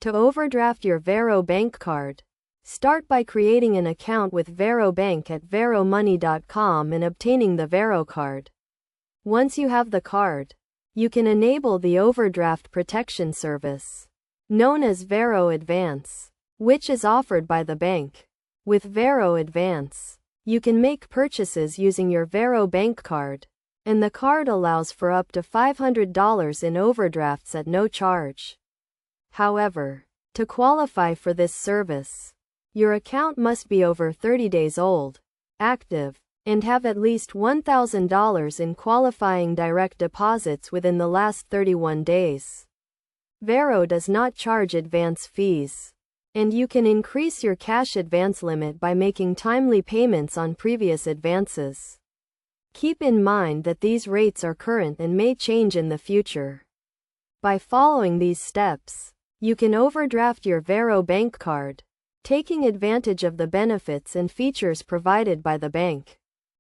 To overdraft your Varo bank card, start by creating an account with Varo Bank at varomoney.com and obtaining the Varo card. Once you have the card, you can enable the overdraft protection service, known as Varo Advance, which is offered by the bank. With Varo Advance, you can make purchases using your Varo bank card, and the card allows for up to $500 in overdrafts at no charge. However, to qualify for this service, your account must be over 30 days old, active, and have at least $1,000 in qualifying direct deposits within the last 31 days. Varo does not charge advance fees, and you can increase your cash advance limit by making timely payments on previous advances. Keep in mind that these rates are current and may change in the future. By following these steps, you can overdraft your Varo bank card, taking advantage of the benefits and features provided by the bank.